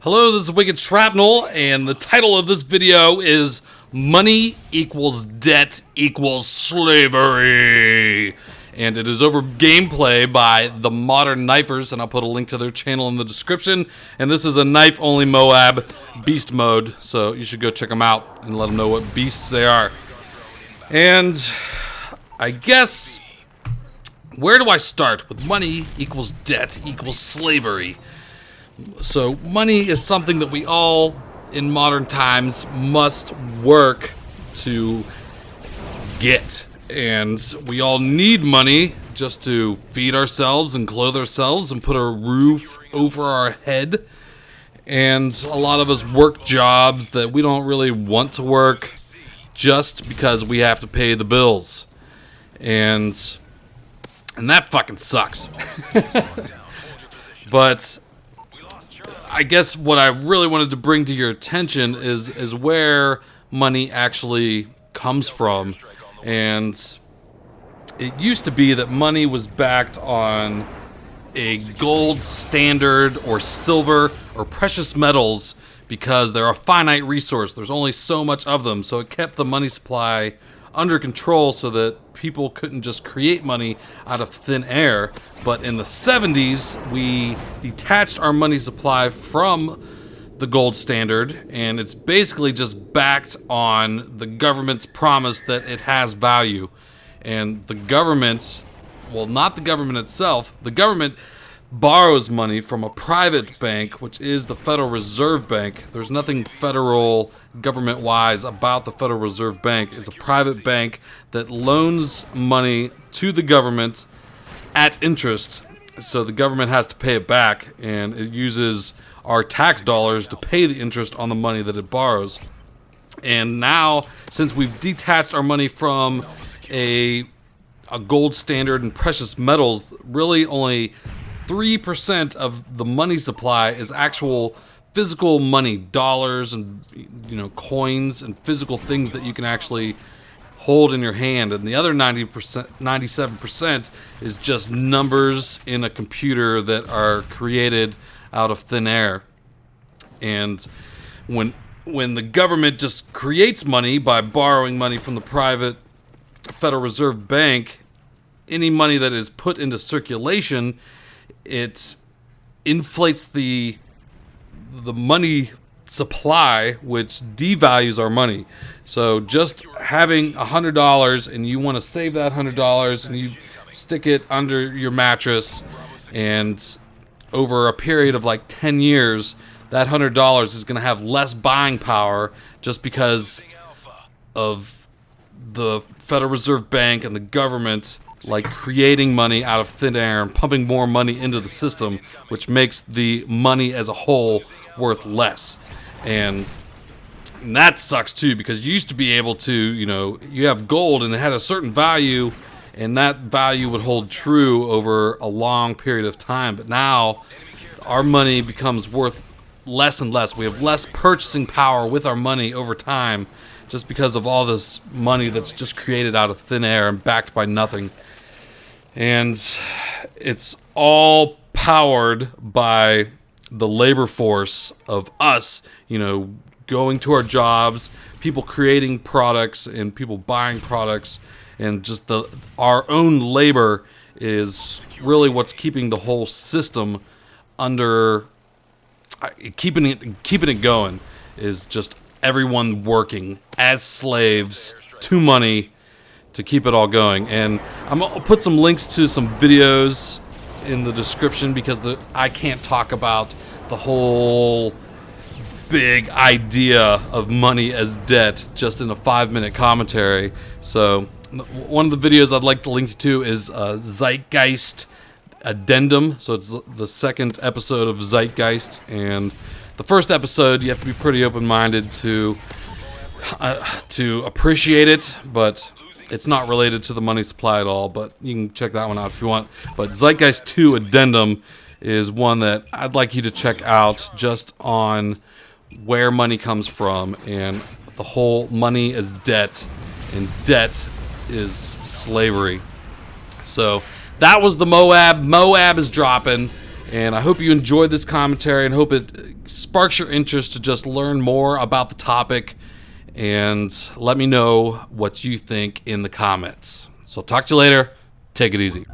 Hello, this is Wicked Shrapnel, and the title of this video is Money Equals Debt Equals Slavery. And it is over gameplay by TheModernKnifers, and I'll put a link to their channel in the description. And this is a knife-only MOAB beast mode, so you should go check them out and let them know what beasts they are. And I guess, where do I start with money equals debt equals slavery? So money is something that we all, in modern times, must work to get. And we all need money just to feed ourselves and clothe ourselves and put a roof over our head. And a lot of us work jobs that we don't really want to work just because we have to pay the bills. And that fucking sucks. But I guess what I really wanted to bring to your attention is where money actually comes from. And it used to be that money was backed on a gold standard or silver or precious metals because they're a finite resource. There's only so much of them, so it kept the money supply under control so that people couldn't just create money out of thin air. But in the 70s, we detached our money supply from the gold standard, and it's basically just backed on the government's promise that it has value. And the government, well, not the government itself, the government borrows money from a private bank, which is the Federal Reserve Bank. There's nothing federal government-wise about the Federal Reserve Bank. It's a private bank that loans money to the government at interest, so the government has to pay it back, and it uses our tax dollars to pay the interest on the money that it borrows. And now, since we've detached our money from a gold standard and precious metals, really only 3% of the money supply is actual physical money, dollars and coins and physical things that you can actually hold in your hand, and the other 97% is just numbers in a computer that are created out of thin air. And when the government just creates money by borrowing money from the private Federal Reserve Bank, any money that is put into circulation, it inflates the money supply, which devalues our money. So just having $100 and you want to save that $100 and you stick it under your mattress, and over a period of like 10 years, that $100 is going to have less buying power just because of the Federal Reserve Bank and the government creating money out of thin air and pumping more money into the system, which makes the money as a whole worth less. And that sucks too, because you used to be able to, you have gold and it had a certain value, and that value would hold true over a long period of time. But now our money becomes worth less and less. We have less purchasing power with our money over time just because of all this money that's just created out of thin air and backed by nothing. And it's all powered by the labor force of us, going to our jobs, people creating products and people buying products, and just our own labor is really what's keeping the whole system under, keeping it going, is just everyone working as slaves to money to keep it all going. And I'll put some links to some videos in the description because I can't talk about the whole big idea of money as debt just in a 5-minute commentary. So one of the videos I'd like to link you to is Zeitgeist Addendum. So it's the second episode of Zeitgeist, and the first episode you have to be pretty open-minded to appreciate it, but it's not related to the money supply at all, but you can check that one out if you want. But Zeitgeist 2 Addendum is one that I'd like you to check out, just on where money comes from and the whole money is debt and debt is slavery. So that was the MOAB. MOAB is dropping, And I hope you enjoyed this commentary and hope it sparks your interest to just learn more about the topic. And let me know what you think in the comments. So talk to you later. Take it easy.